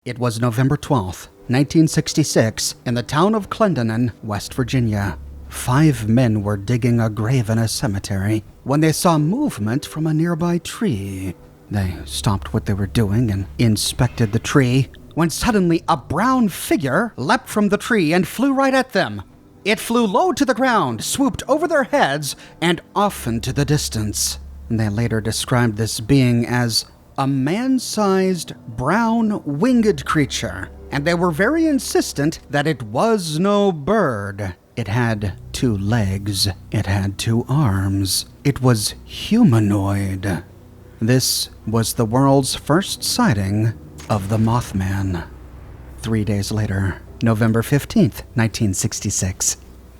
It was November 12th, 1966, in the town of Clendenin, West Virginia. 5 men were digging a grave in a cemetery when they saw movement from a nearby tree. They stopped what they were doing and inspected the tree, when suddenly a brown figure leapt from the tree and flew right at them. It flew low to the ground, swooped over their heads, and off into the distance. They later described this being as a man-sized, brown, winged creature, and they were very insistent that it was no bird. It had 2 legs. It had 2 arms. It was humanoid. This was the world's first sighting of the Mothman. 3 days later, November 15th, 1966.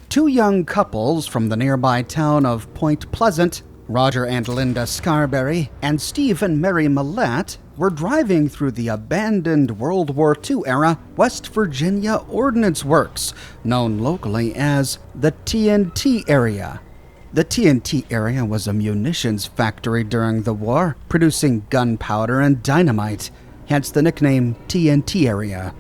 2 young couples from the nearby town of Point Pleasant, Roger and Linda Scarberry, and Steve and Mary Millette, were driving through the abandoned World War II-era West Virginia Ordnance Works, known locally as the TNT area. The TNT area was a munitions factory during the war, producing gunpowder and dynamite, hence the nickname TNT area.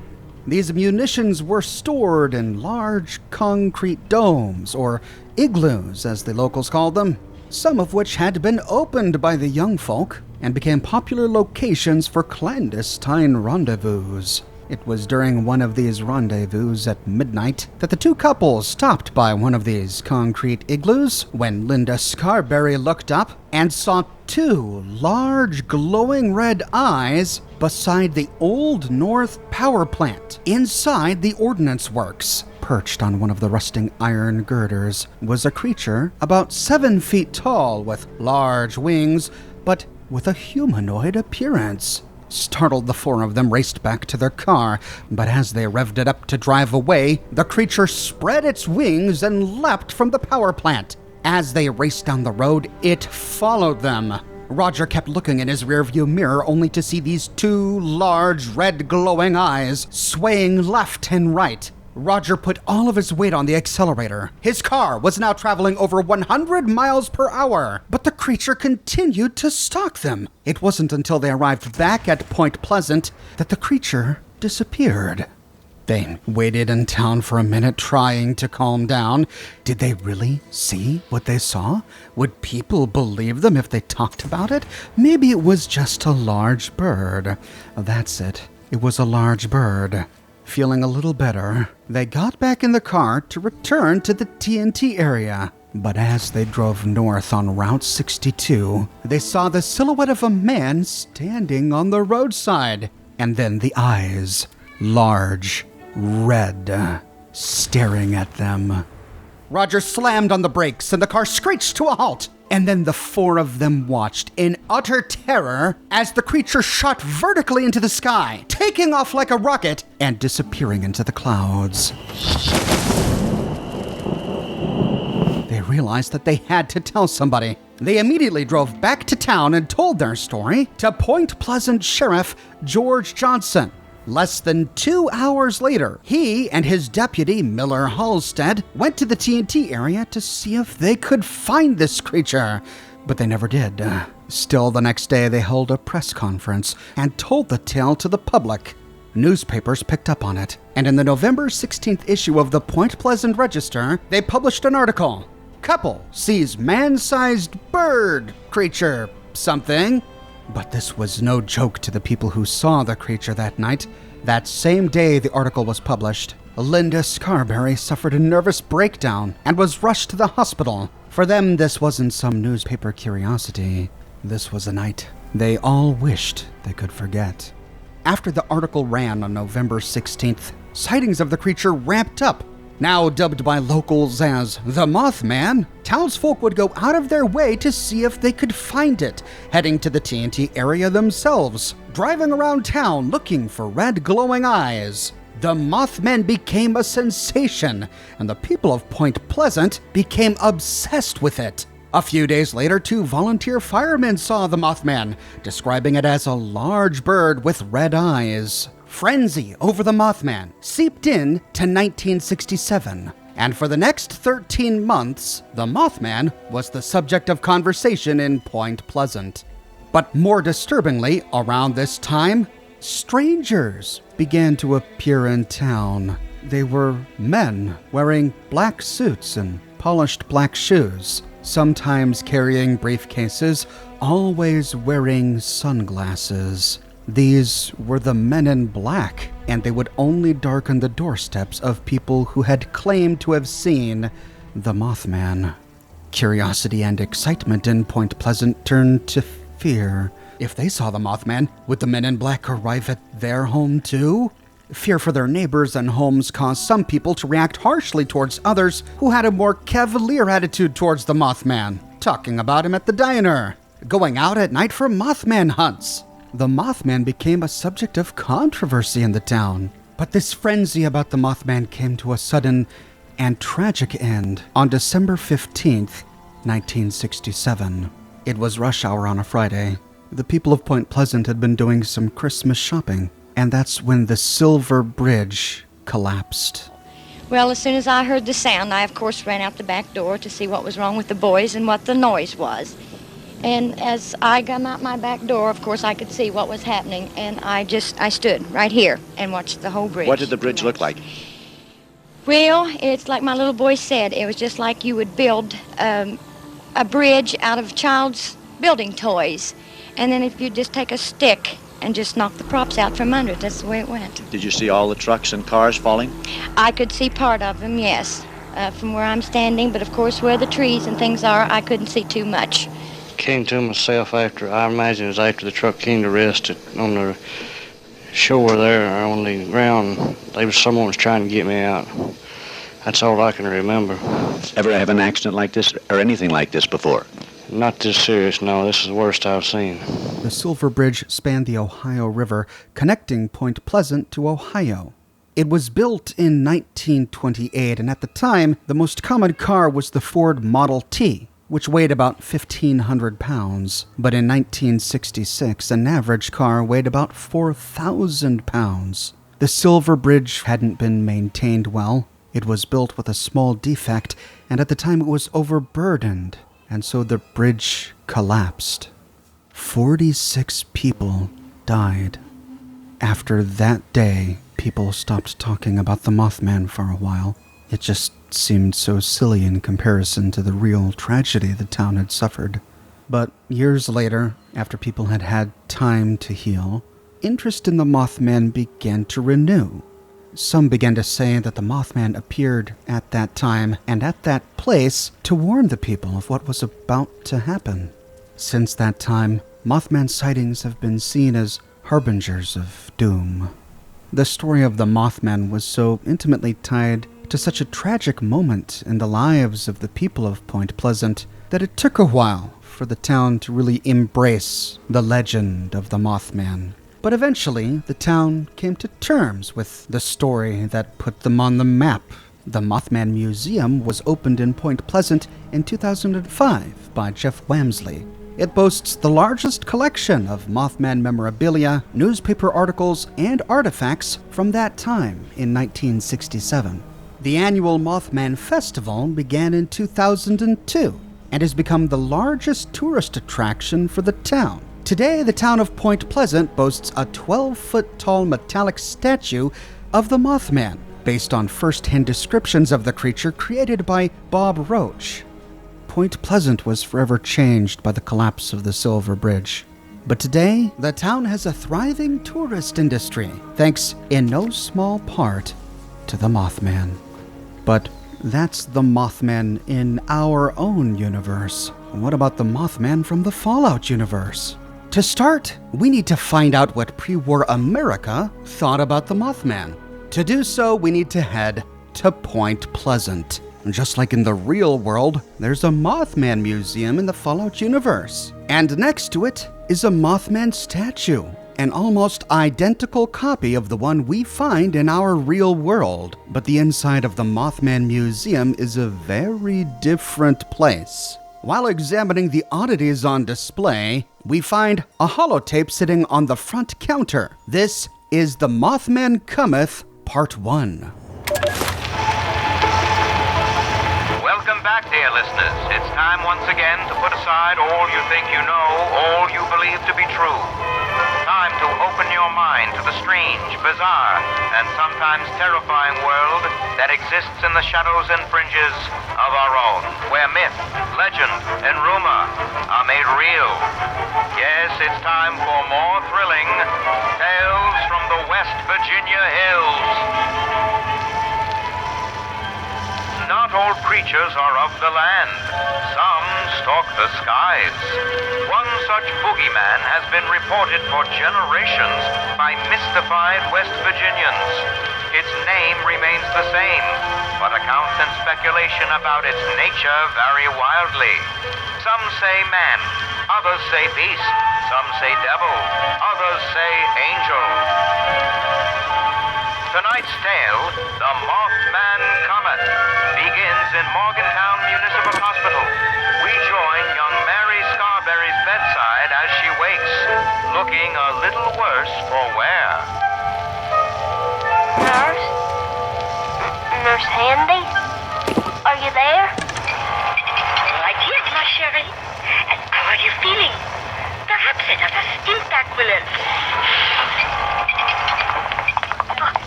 These munitions were stored in large concrete domes, or igloos as the locals called them, some of which had been opened by the young folk and became popular locations for clandestine rendezvous. It was during one of these rendezvous at midnight that the 2 couples stopped by one of these concrete igloos when Linda Scarberry looked up and saw 2 large glowing red eyes beside the Old North power plant inside the Ordnance Works. Perched on one of the rusting iron girders was a creature about 7 feet tall with large wings, but with a humanoid appearance. Startled, the 4 of them raced back to their car, but as they revved it up to drive away, the creature spread its wings and leapt from the power plant. As they raced down the road, it followed them. Roger kept looking in his rearview mirror only to see these 2 large red glowing eyes swaying left and right. Roger put all of his weight on the accelerator. His car was now traveling over 100 miles per hour, but the creature continued to stalk them. It wasn't until they arrived back at Point Pleasant that the creature disappeared. They waited in town for a minute, trying to calm down. Did they really see what they saw? Would people believe them if they talked about it? Maybe it was just a large bird. That's it. It was a large bird. Feeling a little better, they got back in the car to return to the TNT area. But as they drove north on Route 62, they saw the silhouette of a man standing on the roadside. And then the eyes, large, red, staring at them. Roger slammed on the brakes and the car screeched to a halt. And then the 4 of them watched in utter terror as the creature shot vertically into the sky, taking off like a rocket and disappearing into the clouds. They realized that they had to tell somebody. They immediately drove back to town and told their story to Point Pleasant Sheriff George Johnson. Less than 2 hours later, he and his deputy, Miller Halstead, went to the TNT area to see if they could find this creature, but they never did. Still, the next day, they held a press conference and told the tale to the public. Newspapers picked up on it, and in the November 16th issue of the Point Pleasant Register, they published an article. Couple sees man-sized bird creature something. But this was no joke to the people who saw the creature that night. That same day the article was published, Linda Scarberry suffered a nervous breakdown and was rushed to the hospital. For them, this wasn't some newspaper curiosity. This was a night they all wished they could forget. After the article ran on November 16th, sightings of the creature ramped up. Now dubbed by locals as the Mothman, townsfolk would go out of their way to see if they could find it, heading to the TNT area themselves, driving around town looking for red glowing eyes. The Mothman became a sensation, and the people of Point Pleasant became obsessed with it. A few days later, 2 volunteer firemen saw the Mothman, describing it as a large bird with red eyes. Frenzy over the Mothman seeped in to 1967, and for the next 13 months, the Mothman was the subject of conversation in Point Pleasant. But more disturbingly, around this time, strangers began to appear in town. They were men wearing black suits and polished black shoes, sometimes carrying briefcases, always wearing sunglasses. These were the men in black, and they would only darken the doorsteps of people who had claimed to have seen the Mothman. Curiosity and excitement in Point Pleasant turned to fear. If they saw the Mothman, would the men in black arrive at their home too? Fear for their neighbors and homes caused some people to react harshly towards others who had a more cavalier attitude towards the Mothman, talking about him at the diner, going out at night for Mothman hunts. The Mothman became a subject of controversy in the town. But this frenzy about the Mothman came to a sudden and tragic end on December 15th, 1967. It was rush hour on a Friday. The people of Point Pleasant had been doing some Christmas shopping, and that's when the Silver Bridge collapsed. Well, as soon as I heard the sound, I, of course, ran out the back door to see what was wrong with the boys and what the noise was. And as I got out my back door, of course, I could see what was happening, and I stood right here and watched the whole bridge. What did the bridge look like? Well, it's like my little boy said. It was just like you would build a bridge out of child's building toys. And then if you just take a stick and just knock the props out from under it, that's the way it went. Did you see all the trucks and cars falling? I could see part of them, yes, from where I'm standing. But, of course, where the trees and things are, I couldn't see too much. Came to myself after, I imagine it was after the truck came to rest on the shore there, or on the ground. Someone was trying to get me out. That's all I can remember. Ever have an accident like this or anything like this before? Not this serious, no. This is the worst I've seen. The Silver Bridge spanned the Ohio River, connecting Point Pleasant to Ohio. It was built in 1928, and at the time, the most common car was the Ford Model T, which weighed about 1,500 pounds. But in 1966, an average car weighed about 4,000 pounds. The Silver Bridge hadn't been maintained well. It was built with a small defect, and at the time it was overburdened, and so the bridge collapsed. 46 people died. After that day, people stopped talking about the Mothman for a while. It just seemed so silly in comparison to the real tragedy the town had suffered. But years later, after people had had time to heal, interest in the Mothman began to renew. Some began to say that the Mothman appeared at that time and at that place to warn the people of what was about to happen. Since that time, Mothman sightings have been seen as harbingers of doom. The story of the Mothman was so intimately tied to such a tragic moment in the lives of the people of Point Pleasant that it took a while for the town to really embrace the legend of the Mothman. But eventually, the town came to terms with the story that put them on the map. The Mothman Museum was opened in Point Pleasant in 2005 by Jeff Wamsley. It boasts the largest collection of Mothman memorabilia, newspaper articles, and artifacts from that time in 1967. The annual Mothman Festival began in 2002 and has become the largest tourist attraction for the town. Today, the town of Point Pleasant boasts a 12-foot-tall metallic statue of the Mothman, based on first-hand descriptions of the creature created by Bob Roach. Point Pleasant was forever changed by the collapse of the Silver Bridge. But today, the town has a thriving tourist industry, thanks in no small part to the Mothman. But that's the Mothman in our own universe. What about the Mothman from the Fallout universe? To start, we need to find out what pre-war America thought about the Mothman. To do so, we need to head to Point Pleasant. Just like in the real world, there's a Mothman museum in the Fallout universe. And next to it is a Mothman statue, an almost identical copy of the one we find in our real world. But the inside of the Mothman museum is a very different place. While examining the oddities on display, we find a holotape sitting on the front counter. This is The Mothman Cometh, Part 1. Welcome back, dear listeners. It's time once again to put aside all you think you know, all you believe to be true. Time to open your mind to the strange, bizarre, and sometimes terrifying world that exists in the shadows and fringes of our own, where myth, legend, and rumor are made real. Yes, it's time for more thrilling tales from the West Virginia hills. Not all creatures are of the land. Some stalk the skies. One such boogeyman has been reported for generations by mystified West Virginians. Its name remains the same, but accounts and speculation about its nature vary wildly. Some say man, others say beast, some say devil, others say angel. Tonight's tale, The Mothman Cometh, begins in Morgantown Municipal Hospital. We join young Mary Scarberry's bedside as she wakes, looking a little worse for wear. Nurse? Nurse Handy? Are you there? Right here, my Sherry. And how are you feeling? Perhaps another stink back will help.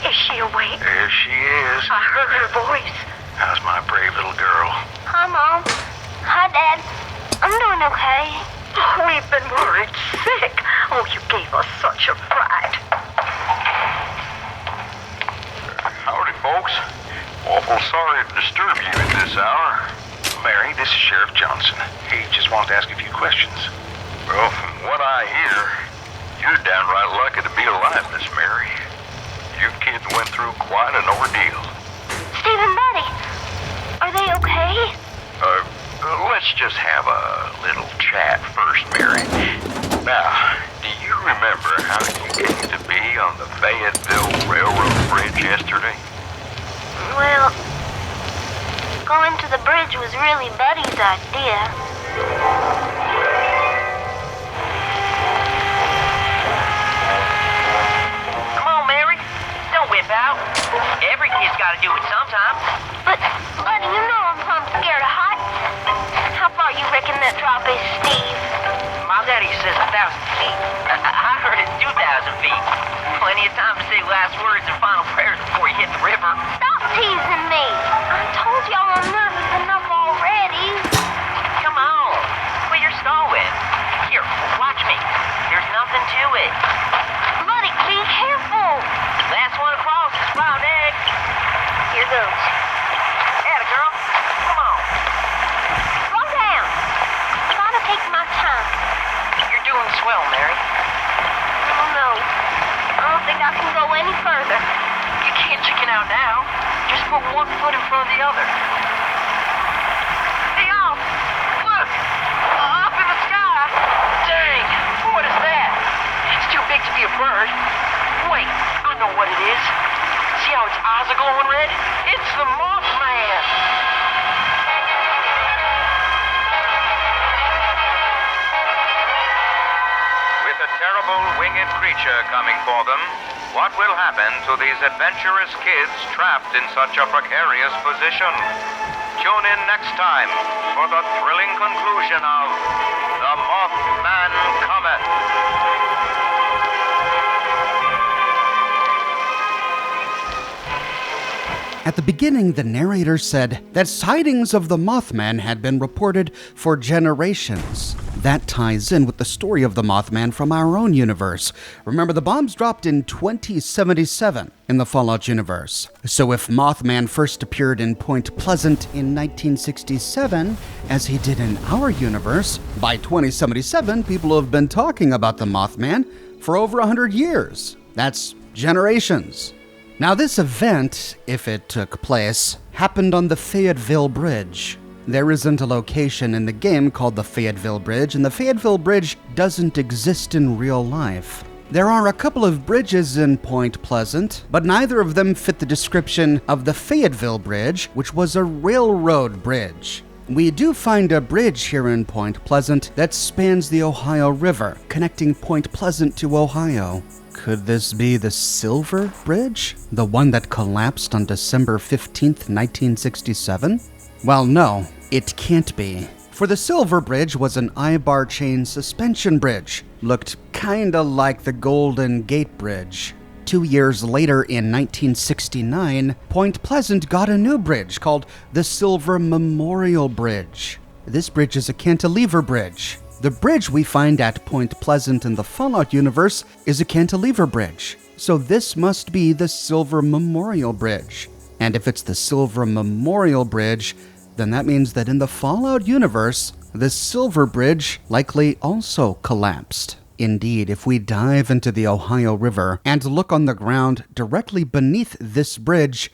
Is she awake? There she is. I heard her voice. How's my brave little girl? Hi, Mom. Hi, Dad. I'm doing okay. Oh, we've been worried sick. Oh, you gave us such a fright. Howdy, folks. Awful sorry to disturb you at this hour. Mary, this is Sheriff Johnson. He just wanted to ask a few questions. Well, from what I hear, you're downright lucky to be alive, Miss Mary. You kids went through quite an ordeal. Steve and Buddy, are they okay? Let's just have a little chat first, Mary. Now, do you remember how you came to be on the Fayetteville Railroad Bridge yesterday? Well, going to the bridge was really Buddy's idea. Come on, Mary. Don't whip out. Every kid's got to do it sometime. But, Buddy, you know I'm plumb scared of heights. How far you reckon that drop is, Steve? My daddy says 1,000 feet. I heard it's 2,000 feet. Plenty of time to say last words and final prayers before you hit the river. Stop teasing me. I told y'all enough already. Come on. Quit your stalling. Here, watch me. There's nothing to it. Buddy, be careful. Last one across is round egg. Here goes. Atta girl. Come on. Slow down. Try to take my time. You're doing swell, Mary. Oh, no. I don't think I can go any further. You can't chicken out now. Just put one foot in front of the other. Hey, y'all. Look. Up in the sky. Dang. What is that? It's too big to be a bird. Wait. I know what it is. See how its eyes are glowing red? It's the Mothman. With a terrible winged creature coming for them, what will happen to these adventurous kids trapped in such a precarious position? Tune in next time for the thrilling conclusion of The Mothman Cometh. At the beginning, the narrator said that sightings of the Mothman had been reported for generations. That ties in with the story of the Mothman from our own universe. Remember, the bombs dropped in 2077 in the Fallout universe. So if Mothman first appeared in Point Pleasant in 1967, as he did in our universe, by 2077, people have been talking about the Mothman for over 100 years. That's generations. Now, this event, if it took place, happened on the Fayetteville Bridge. There isn't a location in the game called the Fayetteville Bridge, and the Fayetteville Bridge doesn't exist in real life. There are a couple of bridges in Point Pleasant, but neither of them fit the description of the Fayetteville Bridge, which was a railroad bridge. We do find a bridge here in Point Pleasant that spans the Ohio River, connecting Point Pleasant to Ohio. Could this be the Silver Bridge? The one that collapsed on December 15th, 1967? Well, no, it can't be. For the Silver Bridge was an I-bar chain suspension bridge. Looked kinda like the Golden Gate Bridge. 2 years later, in 1969, Point Pleasant got a new bridge called the Silver Memorial Bridge. This bridge is a cantilever bridge. The bridge we find at Point Pleasant in the Fallout universe is a cantilever bridge. So this must be the Silver Memorial Bridge. And if it's the Silver Memorial Bridge, then that means that in the Fallout universe, the Silver Bridge likely also collapsed. Indeed, if we dive into the Ohio River and look on the ground directly beneath this bridge,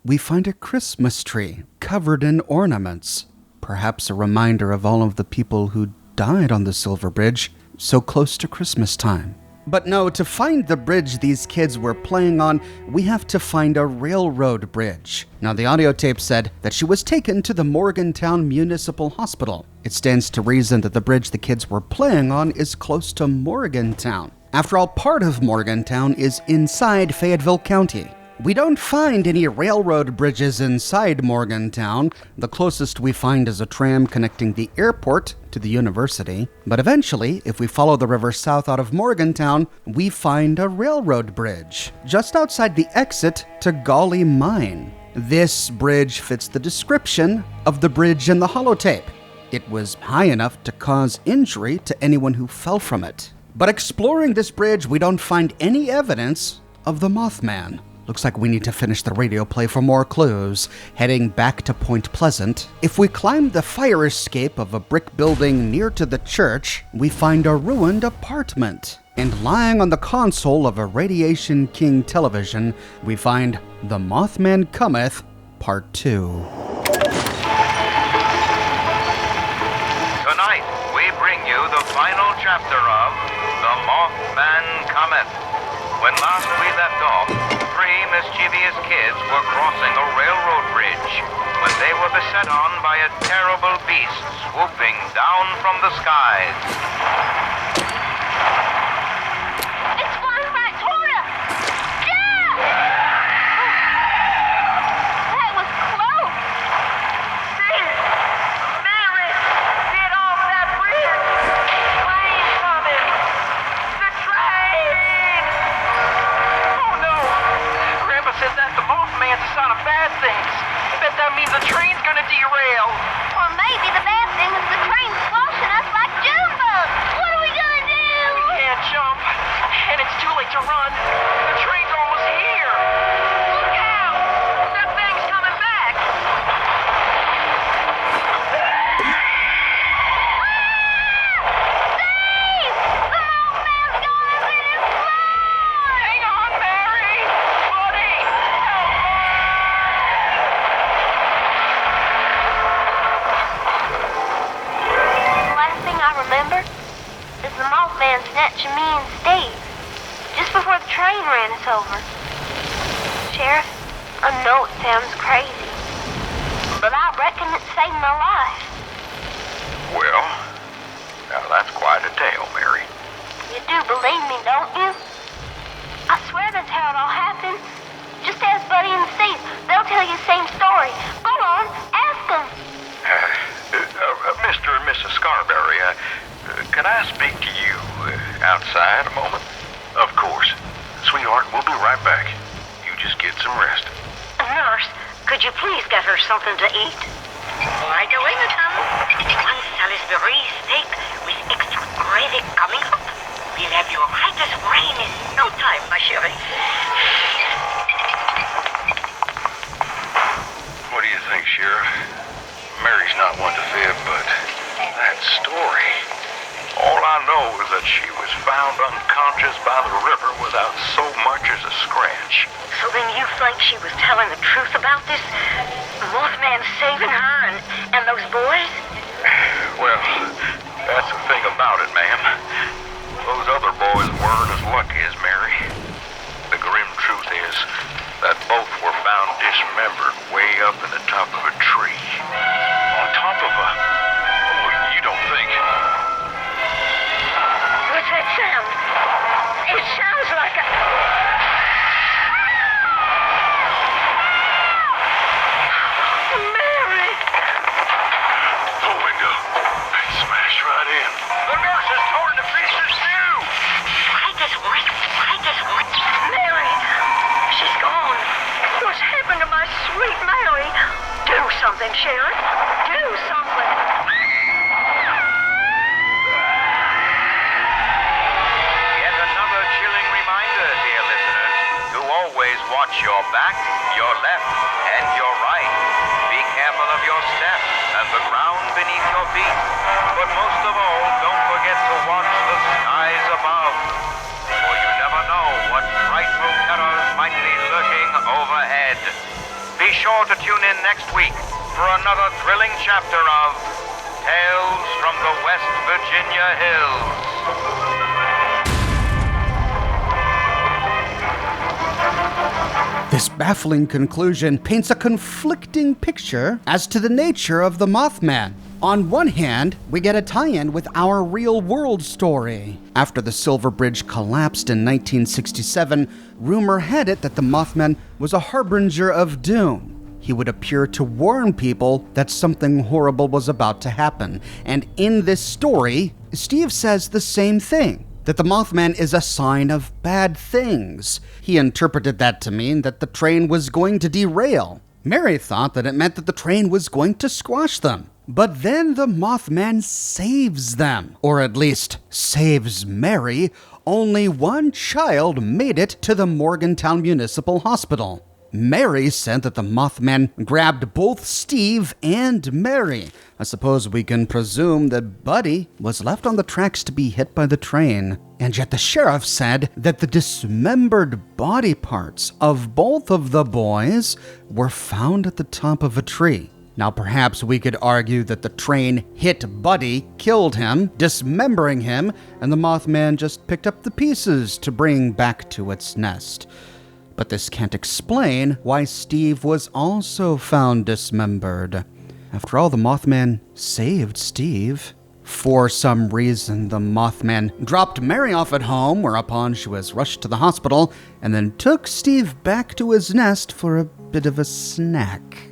we find a Christmas tree covered in ornaments. Perhaps a reminder of all of the people who died on the Silver Bridge so close to Christmas time. But no, to find the bridge these kids were playing on, we have to find a railroad bridge. Now, the audio tape said that she was taken to the Morgantown Municipal Hospital. It stands to reason that the bridge the kids were playing on is close to Morgantown. After all, part of Morgantown is inside Fayetteville County. We don't find any railroad bridges inside Morgantown. The closest we find is a tram connecting the airport to the university. But eventually, if we follow the river south out of Morgantown, we find a railroad bridge just outside the exit to Gauley Mine. This bridge fits the description of the bridge in the holotape. It was high enough to cause injury to anyone who fell from it. But exploring this bridge, we don't find any evidence of the Mothman. Looks like we need to finish the radio play for more clues. Heading back to Point Pleasant, if we climb the fire escape of a brick building near to the church, we find a ruined apartment. And lying on the console of a Radiation King television, we find The Mothman Cometh, Part 2. Tonight, we bring you the final chapter of The Mothman Cometh. When last we left off, 3 mischievous kids were crossing a railroad bridge when they were beset on by a terrible beast swooping down from the skies. It's flying right toward us! Yeah! That was close! Mary! Get off that bridge! Train coming! The train! Oh no! Grandpa says that the Mothman's a sign of bad things. I bet that means the train's gonna derail. Or maybe the bad thing is the train's squashing us like June bugs! What are we gonna do? We can't jump, and it's too late to run. The train's almost here. Look out! That thing's coming back. Steve! The Mothman's going to this fly! Hang on, Mary! Buddy! Help me! The last thing I remember is the Mothman snatching me and Steve just before the train ran us over. Sheriff, I know it sounds crazy, but I reckon it saved my life. Well, now that's quite a tale, Mary. You do believe me, don't you? I swear that's how it all happened. Just ask Buddy and Steve. They'll tell you the same story. Go on, ask them. Mr. and Mrs. Scarberry, can I speak to you outside a moment? Of course. Sweetheart, we'll be right back. You just get some rest. Nurse, could you please get her something to eat? Right away, madame. One Salisbury steak with extra gravy coming up. We'll have you right as rain in no time, my chérie. What do you think, Sheriff? Mary's not one to fib, but that story. All I know is that she was found unconscious by the river without so much as a scratch. So then you think she was telling the truth about this? Mothman saving her and those boys? Well, that's the thing about it, ma'am. Those other boys weren't as lucky as Mary. The grim truth is that both were found dismembered way up in the top of a tree. On top of a... Oh, you don't think... What's that sound? It sounds like a... Mary! The window. Smashed right in. The nurse is torn to pieces too! something, Sheriff. Do something. Yet another chilling reminder, dear listeners, to always watch your back, your left, and your right. Be careful of your steps and the ground beneath your feet. But most of all, don't forget to watch the skies above. For you never know what frightful terrors might be lurking overhead. Be sure to tune in next week for another thrilling chapter of Tales from the West Virginia Hills. This baffling conclusion paints a conflicting picture as to the nature of the Mothman. On one hand, we get a tie-in with our real-world story. After the Silver Bridge collapsed in 1967, rumor had it that the Mothman was a harbinger of doom. He would appear to warn people that something horrible was about to happen. And in this story, Steve says the same thing, that the Mothman is a sign of bad things. He interpreted that to mean that the train was going to derail. Mary thought that it meant that the train was going to squash them. But then the Mothman saves them, or at least saves Mary. Only one child made it to the Morgantown Municipal Hospital. Mary said that the Mothman grabbed both Steve and Mary. I suppose we can presume that Buddy was left on the tracks to be hit by the train. And yet the sheriff said that the dismembered body parts of both of the boys were found at the top of a tree. Now perhaps we could argue that the train hit Buddy, killed him, dismembering him, and the Mothman just picked up the pieces to bring back to its nest. But this can't explain why Steve was also found dismembered. After all, the Mothman saved Steve. For some reason, the Mothman dropped Mary off at home, whereupon she was rushed to the hospital, and then took Steve back to his nest for a bit of a snack.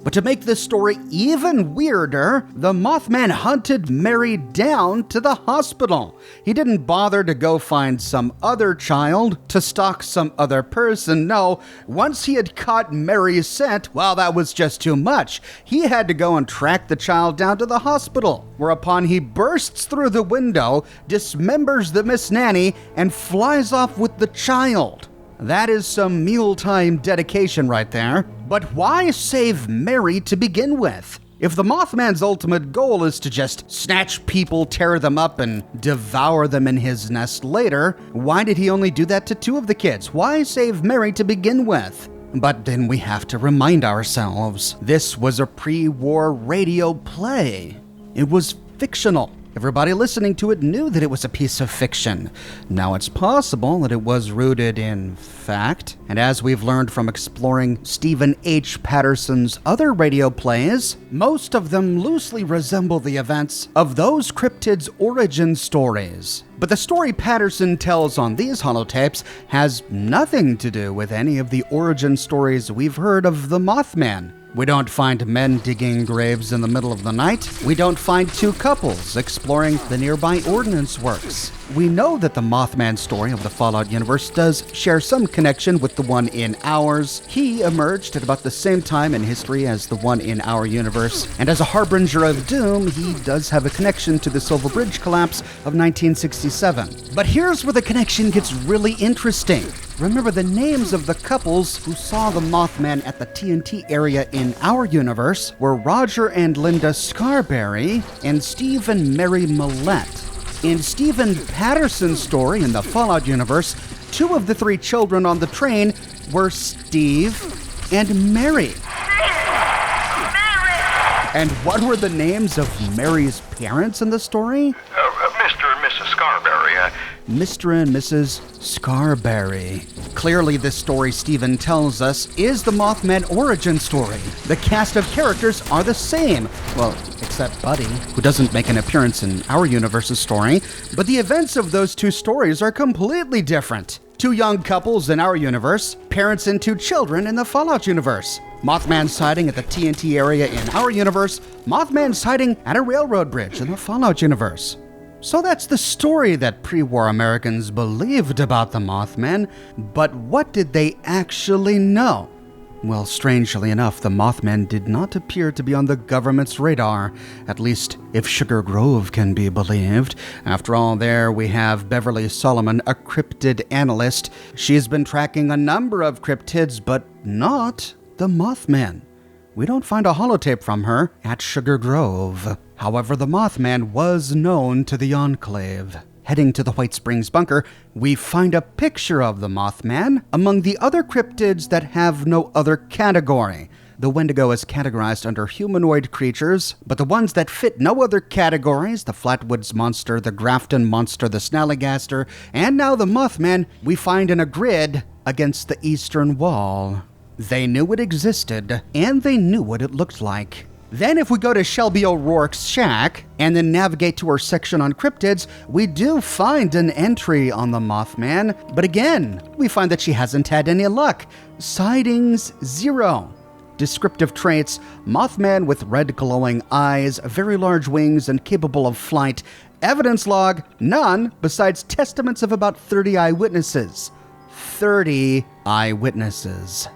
But to make this story even weirder, the Mothman hunted Mary down to the hospital. He didn't bother to go find some other child, to stalk some other person. No, once he had caught Mary's scent, well, that was just too much. He had to go and track the child down to the hospital, whereupon he bursts through the window, dismembers the Miss Nanny, and flies off with the child. That is some mealtime dedication right there. But why save Mary to begin with? If the Mothman's ultimate goal is to just snatch people, tear them up, and devour them in his nest later, why did he only do that to two of the kids? Why save Mary to begin with? But then we have to remind ourselves, this was a pre-war radio play. It was fictional. Everybody listening to it knew that it was a piece of fiction. Now it's possible that it was rooted in fact, and as we've learned from exploring Stephen H. Patterson's other radio plays, most of them loosely resemble the events of those cryptids' origin stories. But the story Patterson tells on these holotapes has nothing to do with any of the origin stories we've heard of the Mothman. We don't find men digging graves in the middle of the night. We don't find two couples exploring the nearby Ordnance works. We know that the Mothman story of the Fallout universe does share some connection with the one in ours. He emerged at about the same time in history as the one in our universe, and as a harbinger of doom, he does have a connection to the Silver Bridge collapse of 1967. But here's where the connection gets really interesting. Remember, the names of the couples who saw the Mothman at the TNT area in our universe were Roger and Linda Scarberry and Steve and Mary Millette. In Stephen Patterson's story in the Fallout universe, two of the three children on the train were Steve and Mary. And what were the names of Mary's parents in the story? Mr. and Mrs. Scarberry. Mr. and Mrs. Scarberry. Clearly, this story Stephen tells us is the Mothman origin story. The cast of characters are the same. Well, except Buddy, who doesn't make an appearance in our universe's story. But the events of those two stories are completely different. Two young couples in our universe, parents and two children in the Fallout universe. Mothman sighting at the TNT area in our universe, Mothman sighting at a railroad bridge in the Fallout universe. So that's the story that pre-war Americans believed about the Mothman, but what did they actually know? Well, strangely enough, the Mothman did not appear to be on the government's radar, at least if Sugar Grove can be believed. After all, there we have Beverly Solomon, a cryptid analyst. She's been tracking a number of cryptids, but not the Mothman. We don't find a holotape from her at Sugar Grove. However, the Mothman was known to the Enclave. Heading to the White Springs bunker, we find a picture of the Mothman among the other cryptids that have no other category. The Wendigo is categorized under humanoid creatures, but the ones that fit no other categories, the Flatwoods Monster, the Grafton Monster, the Snallygaster, and now the Mothman, we find in a grid against the eastern wall. They knew it existed, and they knew what it looked like. Then if we go to Shelby O'Rourke's shack and then navigate to her section on cryptids, we do find an entry on the Mothman, but again, we find that she hasn't had any luck. Sightings 0. Descriptive traits: Mothman with red glowing eyes, very large wings, and capable of flight. Evidence log: none, besides testaments of about 30 eyewitnesses. 30 eyewitnesses.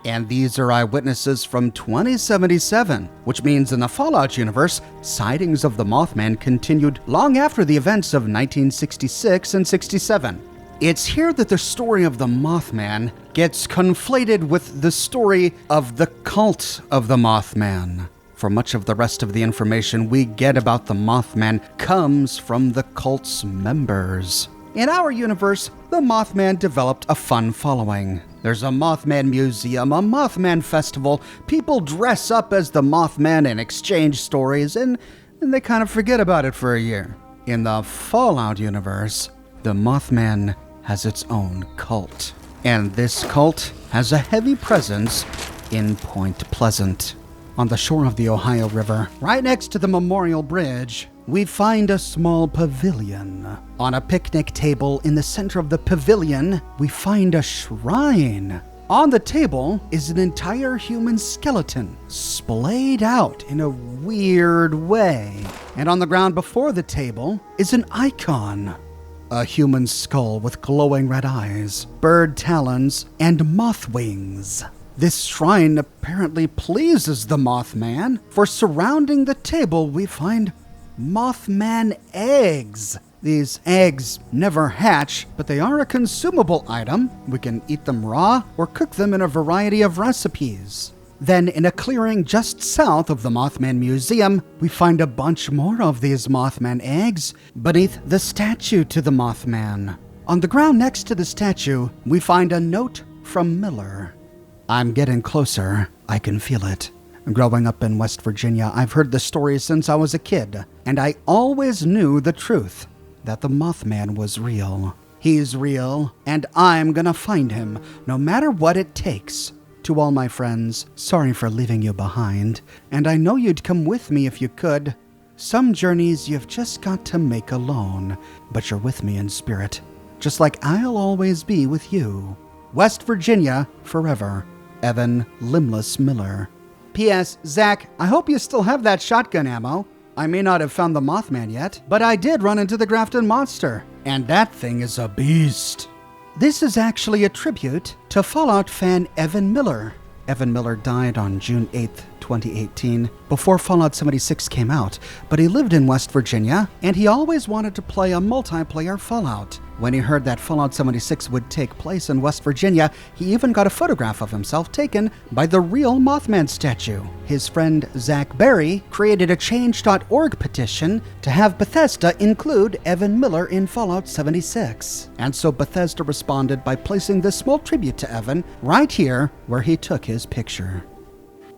And these are eyewitnesses from 2077, which means in the Fallout universe, sightings of the Mothman continued long after the events of 1966 and 67. It's here that the story of the Mothman gets conflated with the story of the cult of the Mothman. For much of the rest of the information we get about the Mothman comes from the cult's members. In our universe, the Mothman developed a fun following. There's a Mothman museum, a Mothman festival. People dress up as the Mothman and exchange stories, and they kind of forget about it for a year. In the Fallout universe, the Mothman has its own cult. And this cult has a heavy presence in Point Pleasant. On the shore of the Ohio River, right next to the Memorial Bridge, we find a small pavilion. On a picnic table in the center of the pavilion, we find a shrine. On the table is an entire human skeleton, splayed out in a weird way. And on the ground before the table is an icon. A human skull with glowing red eyes, bird talons, and moth wings. This shrine apparently pleases the Mothman, for surrounding the table we find Mothman eggs. These eggs never hatch, but they are a consumable item. We can eat them raw or cook them in a variety of recipes. Then, in a clearing just south of the Mothman Museum, we find a bunch more of these Mothman eggs beneath the statue to the Mothman. On the ground next to the statue, we find a note from Miller. I'm getting closer. I can feel it. Growing up in West Virginia, I've heard the story since I was a kid, and I always knew the truth, that the Mothman was real. He's real, and I'm gonna find him, no matter what it takes. To all my friends, sorry for leaving you behind, and I know you'd come with me if you could. Some journeys you've just got to make alone, but you're with me in spirit, just like I'll always be with you. West Virginia, forever. Evan Limbless Miller. P.S. Zach, I hope you still have that shotgun ammo. I may not have found the Mothman yet, but I did run into the Grafton Monster, and that thing is a beast. This is actually a tribute to Fallout fan Evan Miller. Evan Miller died on June 8th, 2018, before Fallout 76 came out, but he lived in West Virginia, and he always wanted to play a multiplayer Fallout. When he heard that Fallout 76 would take place in West Virginia, he even got a photograph of himself taken by the real Mothman statue. His friend Zach Berry created a Change.org petition to have Bethesda include Evan Miller in Fallout 76. And so Bethesda responded by placing this small tribute to Evan right here where he took his picture.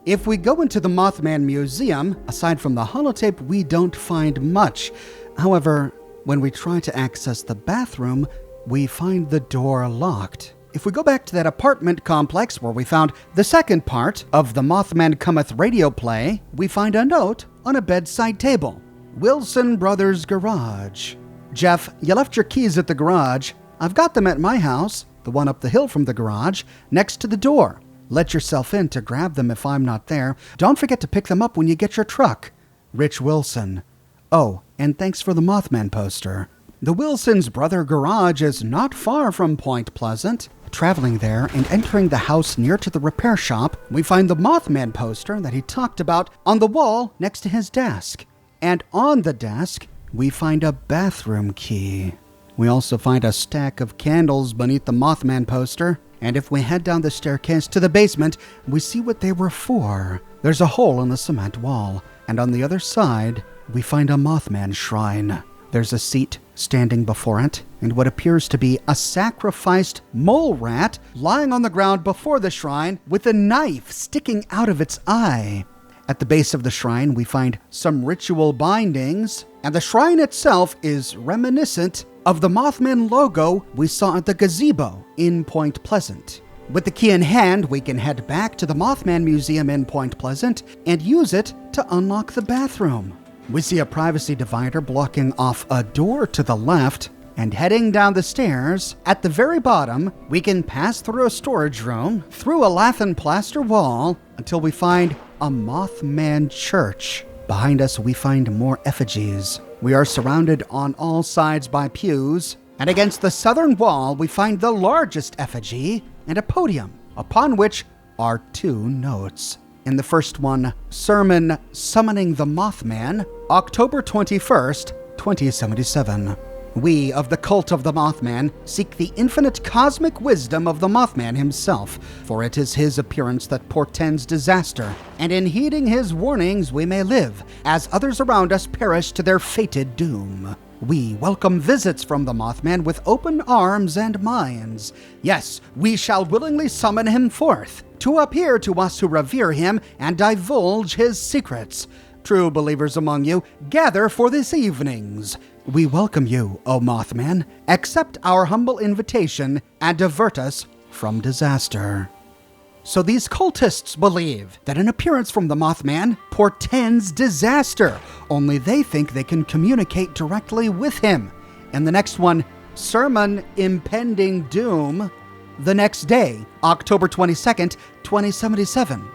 If we go into the Mothman Museum, aside from the holotape, we don't find much. However, when we try to access the bathroom, we find the door locked. If we go back to that apartment complex where we found the second part of the Mothman Cometh radio play, we find a note on a bedside table. Wilson Brothers Garage. Jeff, you left your keys at the garage. I've got them at my house, the one up the hill from the garage, next to the door. Let yourself in to grab them if I'm not there. Don't forget to pick them up when you get your truck. Rich Wilson. Oh, and thanks for the Mothman poster. The Wilsons' Brother Garage is not far from Point Pleasant. Traveling there and entering the house near to the repair shop, we find the Mothman poster that he talked about on the wall next to his desk. And on the desk, we find a bathroom key. We also find a stack of candles beneath the Mothman poster, and if we head down the staircase to the basement, we see what they were for. There's a hole in the cement wall, and on the other side, we find a Mothman shrine. There's a seat standing before it, and what appears to be a sacrificed mole rat lying on the ground before the shrine with a knife sticking out of its eye. At the base of the shrine, we find some ritual bindings, and the shrine itself is reminiscent of the Mothman logo we saw at the gazebo in Point Pleasant. With the key in hand, we can head back to the Mothman Museum in Point Pleasant and use it to unlock the bathroom. We see a privacy divider blocking off a door to the left, and heading down the stairs, at the very bottom, we can pass through a storage room, through a lath and plaster wall, until we find a Mothman church. Behind us, we find more effigies. We are surrounded on all sides by pews, and against the southern wall, we find the largest effigy and a podium, upon which are 2 notes. In the first one, Sermon Summoning the Mothman, October 21st, 2077. We of the cult of the Mothman seek the infinite cosmic wisdom of the Mothman himself, for it is his appearance that portends disaster, and in heeding his warnings we may live, as others around us perish to their fated doom. We welcome visits from the Mothman with open arms and minds. Yes, we shall willingly summon him forth, to appear to us who revere him and divulge his secrets. True believers among you, gather for this evening's. We welcome you, O Mothman. Accept our humble invitation and divert us from disaster. So these cultists believe that an appearance from the Mothman portends disaster. Only they think they can communicate directly with him. And the next one, Sermon Impending Doom. The next day, October 22nd, 2077.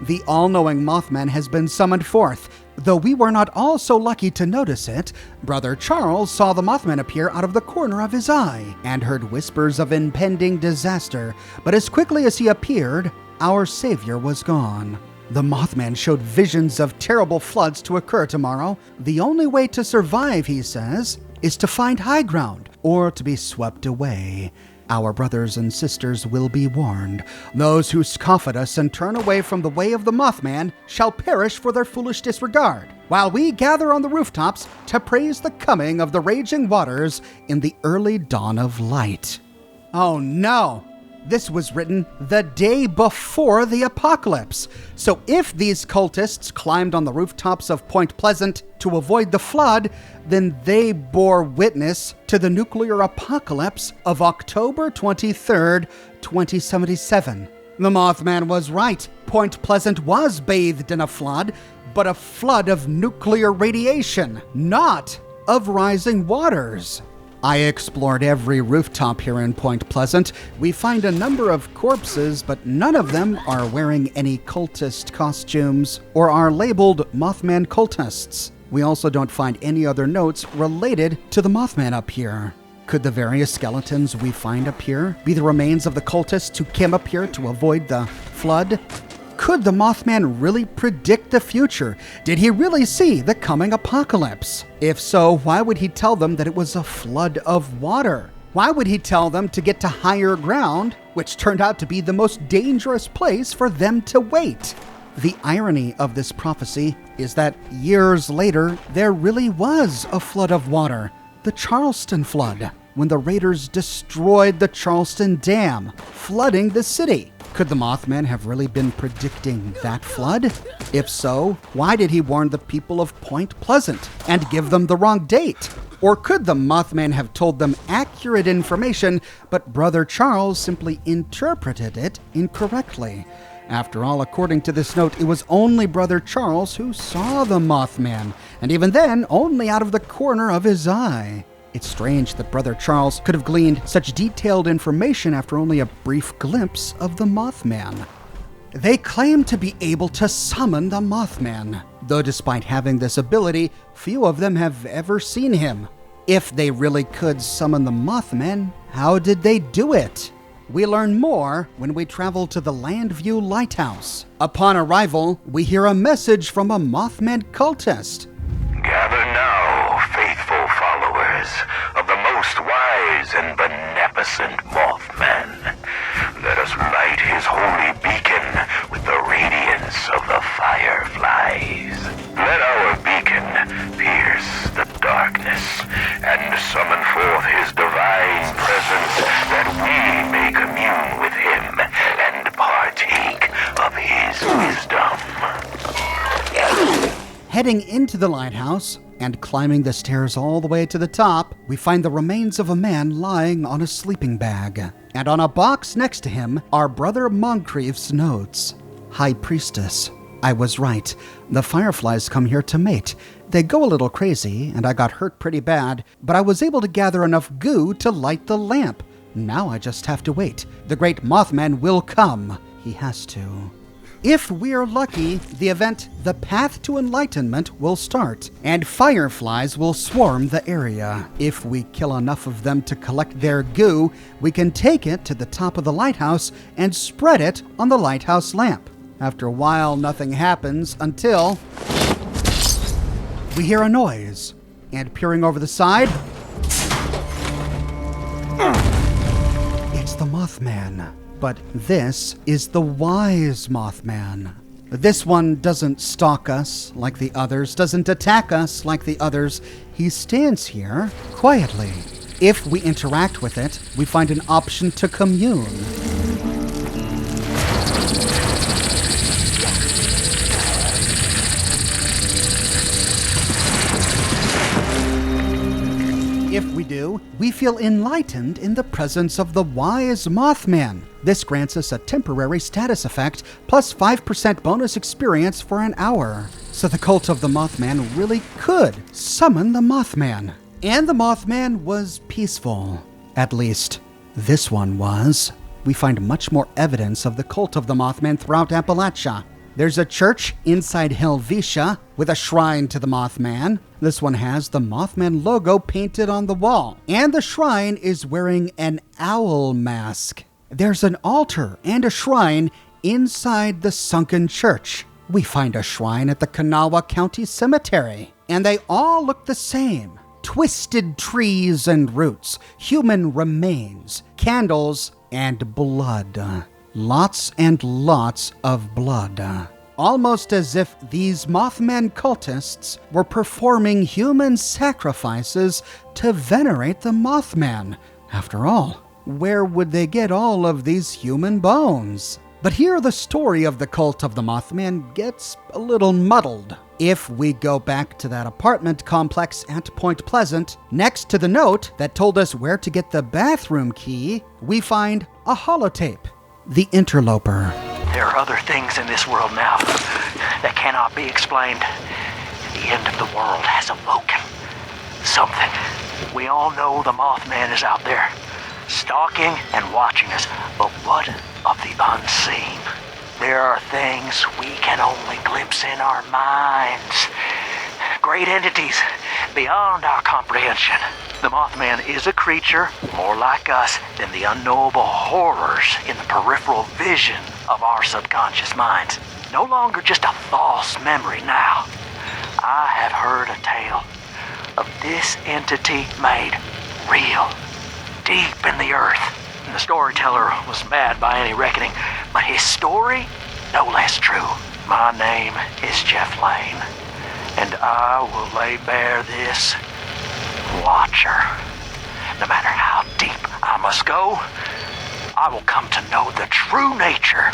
The all-knowing Mothman has been summoned forth. Though we were not all so lucky to notice it, Brother Charles saw the Mothman appear out of the corner of his eye and heard whispers of impending disaster. But as quickly as he appeared, our Savior was gone. The Mothman showed visions of terrible floods to occur tomorrow. The only way to survive, he says, is to find high ground or to be swept away. Our brothers and sisters will be warned. Those who scoff at us and turn away from the way of the Mothman shall perish for their foolish disregard, while we gather on the rooftops to praise the coming of the raging waters in the early dawn of light. Oh no! This was written the day before the apocalypse. So if these cultists climbed on the rooftops of Point Pleasant to avoid the flood, then they bore witness to the nuclear apocalypse of October 23rd, 2077. The Mothman was right. Point Pleasant was bathed in a flood, but a flood of nuclear radiation, not of rising waters. I explored every rooftop here in Point Pleasant. We find a number of corpses, but none of them are wearing any cultist costumes or are labeled Mothman cultists. We also don't find any other notes related to the Mothman up here. Could the various skeletons we find up here be the remains of the cultists who came up here to avoid the flood? Could the Mothman really predict the future? Did he really see the coming apocalypse? If so, why would he tell them that it was a flood of water? Why would he tell them to get to higher ground, which turned out to be the most dangerous place for them to wait? The irony of this prophecy is that years later, there really was a flood of water, the Charleston flood, when the raiders destroyed the Charleston Dam, flooding the city. Could the Mothman have really been predicting that flood? If so, why did he warn the people of Point Pleasant and give them the wrong date? Or could the Mothman have told them accurate information, but Brother Charles simply interpreted it incorrectly? After all, according to this note, it was only Brother Charles who saw the Mothman, and even then, only out of the corner of his eye. It's strange that Brother Charles could have gleaned such detailed information after only a brief glimpse of the Mothman. They claim to be able to summon the Mothman, though despite having this ability, few of them have ever seen him. If they really could summon the Mothman, how did they do it? We learn more when we travel to the Landview lighthouse. Upon arrival, we hear a message from a Mothman cultist. Gather now, faithful followers of the most wise and beneficent Mothman. Let us light his holy beacon with the radiance of the fireflies. Let our beacon pierce the darkness and summon forth his divine presence, that we may commune with him and partake of his wisdom. Heading into the lighthouse and climbing the stairs all the way to the top, we find the remains of a man lying on a sleeping bag. And on a box next to him are Brother Moncrief's notes. High Priestess, I was right. The fireflies come here to mate. They go a little crazy, and I got hurt pretty bad, but I was able to gather enough goo to light the lamp. Now I just have to wait. The great Mothman will come. He has to. If we're lucky, the event The Path to Enlightenment will start, and fireflies will swarm the area. If we kill enough of them to collect their goo, we can take it to the top of the lighthouse and spread it on the lighthouse lamp. After a while, nothing happens until we hear a noise, and peering over the side, it's the Mothman. But this is the wise Mothman. This one doesn't stalk us like the others, doesn't attack us like the others. He stands here quietly. If we interact with it, we find an option to commune. If we do, we feel enlightened in the presence of the wise Mothman. This grants us a temporary status effect, plus 5% bonus experience for an hour. So the cult of the Mothman really could summon the Mothman. And the Mothman was peaceful. At least, this one was. We find much more evidence of the cult of the Mothman throughout Appalachia. There's a church inside Helvetia with a shrine to the Mothman. This one has the Mothman logo painted on the wall, and the shrine is wearing an owl mask. There's an altar and a shrine inside the sunken church. We find a shrine at the Kanawha County Cemetery, and they all look the same. Twisted trees and roots, human remains, candles, and blood. Lots and lots of blood. Almost as if these Mothman cultists were performing human sacrifices to venerate the Mothman. After all, where would they get all of these human bones? But here the story of the cult of the Mothman gets a little muddled. If we go back to that apartment complex at Point Pleasant, next to the note that told us where to get the bathroom key, we find a holotape. The Interloper. There are other things in this world now that cannot be explained. The end of the world has awoken. Something. We all know the Mothman is out there, stalking and watching us, but what of the unseen? There are things we can only glimpse in our minds. Great entities beyond our comprehension. The Mothman is a creature more like us than the unknowable horrors in the peripheral vision of our subconscious minds. No longer just a false memory now. I have heard a tale of this entity made real, deep in the earth. And the storyteller was mad by any reckoning, but his story, no less true. My name is Jeff Lane, and I will lay bare this watcher. No matter how deep I must go, I will come to know the true nature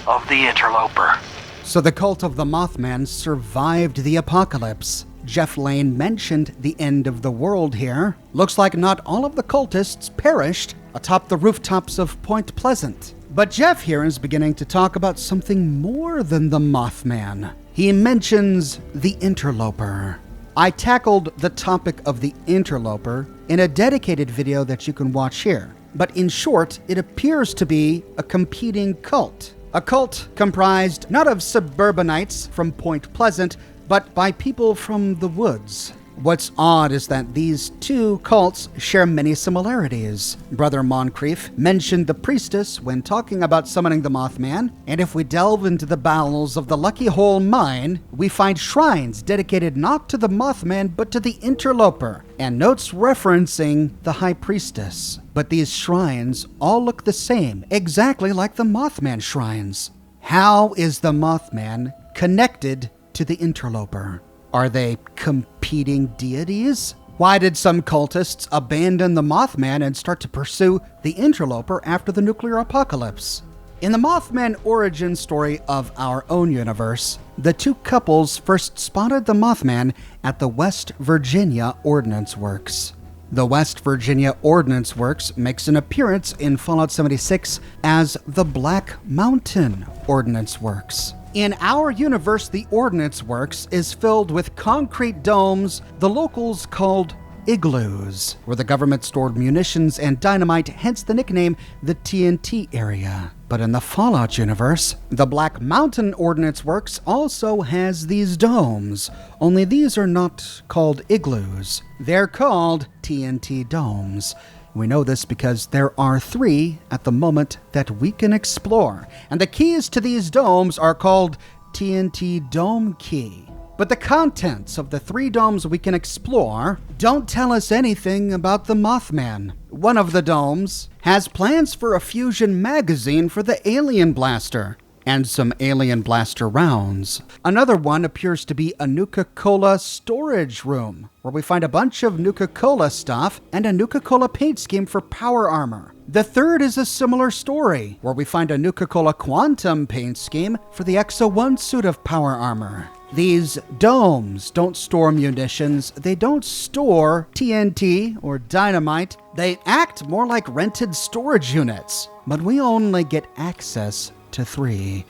of the interloper. So the cult of the Mothman survived the apocalypse. Jeff Lane mentioned the end of the world here. Looks like not all of the cultists perished atop the rooftops of Point Pleasant. But Jeff here is beginning to talk about something more than the Mothman. He mentions the interloper. I tackled the topic of the interloper in a dedicated video that you can watch here. But in short, it appears to be a competing cult. A cult comprised not of suburbanites from Point Pleasant, but by people from the woods. What's odd is that these two cults share many similarities. Brother Moncrief mentioned the priestess when talking about summoning the Mothman, and if we delve into the bowels of the Lucky Hole mine, we find shrines dedicated not to the Mothman but to the interloper, and notes referencing the High Priestess. But these shrines all look the same, exactly like the Mothman shrines. How is the Mothman connected to the interloper? Are they competing deities? Why did some cultists abandon the Mothman and start to pursue the interloper after the nuclear apocalypse? In the Mothman origin story of our own universe, the two couples first spotted the Mothman at the West Virginia Ordnance Works. The West Virginia Ordnance Works makes an appearance in Fallout 76 as the Black Mountain Ordnance Works. In our universe, the Ordnance Works is filled with concrete domes the locals called igloos, where the government stored munitions and dynamite, hence the nickname the TNT area. But in the Fallout universe, the Black Mountain Ordnance Works also has these domes, only these are not called igloos. They're called TNT domes. We know this because there are 3 at the moment that we can explore, and the keys to these domes are called TNT Dome Key. But the contents of the 3 domes we can explore don't tell us anything about the Mothman. One of the domes has plans for a fusion magazine for the Alien Blaster, and some Alien Blaster rounds. Another one appears to be a Nuka-Cola storage room, where we find a bunch of Nuka-Cola stuff and a Nuka-Cola paint scheme for power armor. The third is a similar story, where we find a Nuka-Cola quantum paint scheme for the Exo-1 suit of power armor. These domes don't store munitions, they don't store TNT or dynamite, they act more like rented storage units, but we only get access to 3.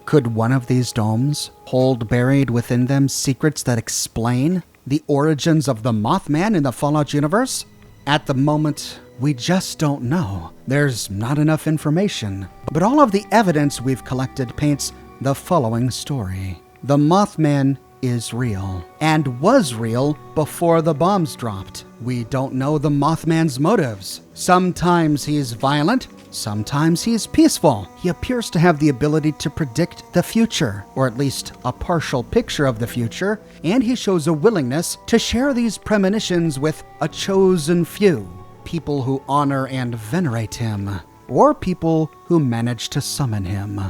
Could one of these domes hold buried within them secrets that explain the origins of the Mothman in the Fallout universe? At the moment, we just don't know. There's not enough information, but all of the evidence we've collected paints the following story. The Mothman is real, and was real before the bombs dropped. We don't know the Mothman's motives. Sometimes he's violent, sometimes he's peaceful. He appears to have the ability to predict the future, or at least a partial picture of the future, and he shows a willingness to share these premonitions with a chosen few, people who honor and venerate him, or people who manage to summon him.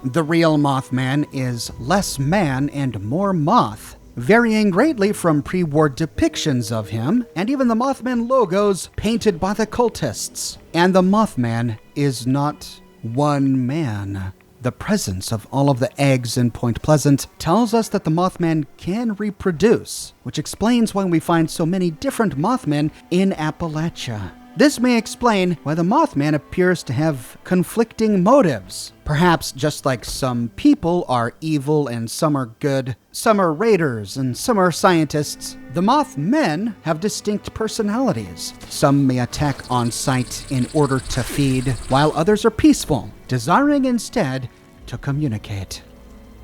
The real Mothman is less man and more moth, varying greatly from pre-war depictions of him, and even the Mothman logos painted by the cultists. And the Mothman is not one man. The presence of all of the eggs in Point Pleasant tells us that the Mothman can reproduce, which explains why we find so many different Mothmen in Appalachia. This may explain why the Mothman appears to have conflicting motives. Perhaps just like some people are evil and some are good, some are raiders and some are scientists, the Mothmen have distinct personalities. Some may attack on sight in order to feed, while others are peaceful, desiring instead to communicate.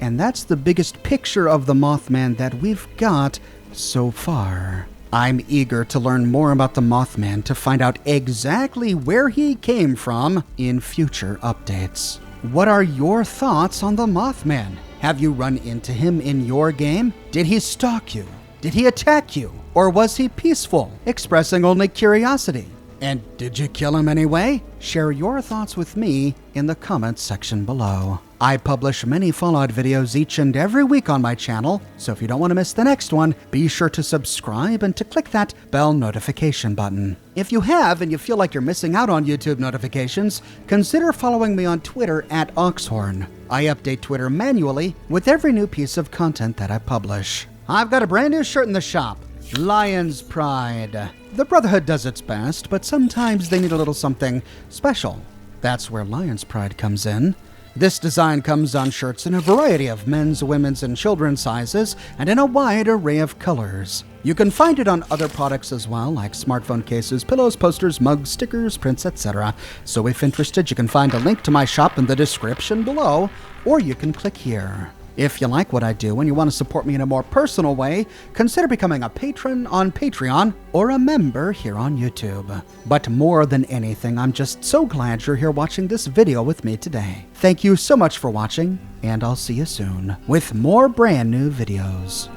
And that's the biggest picture of the Mothman that we've got so far. I'm eager to learn more about the Mothman to find out exactly where he came from in future updates. What are your thoughts on the Mothman? Have you run into him in your game? Did he stalk you? Did he attack you? Or was he peaceful, expressing only curiosity? And did you kill him anyway? Share your thoughts with me in the comments section below. I publish many Fallout videos each and every week on my channel, so if you don't want to miss the next one, be sure to subscribe and to click that bell notification button. If you have and you feel like you're missing out on YouTube notifications, consider following me on Twitter at Oxhorn. I update Twitter manually with every new piece of content that I publish. I've got a brand new shirt in the shop. Lion's Pride. The Brotherhood does its best, but sometimes they need a little something special. That's where Lion's Pride comes in. This design comes on shirts in a variety of men's, women's, and children's sizes, and in a wide array of colors. You can find it on other products as well, like smartphone cases, pillows, posters, mugs, stickers, prints, etc. So if interested, you can find a link to my shop in the description below, or you can click here. If you like what I do and you want to support me in a more personal way, consider becoming a patron on Patreon or a member here on YouTube. But more than anything, I'm just so glad you're here watching this video with me today. Thank you so much for watching, and I'll see you soon with more brand new videos.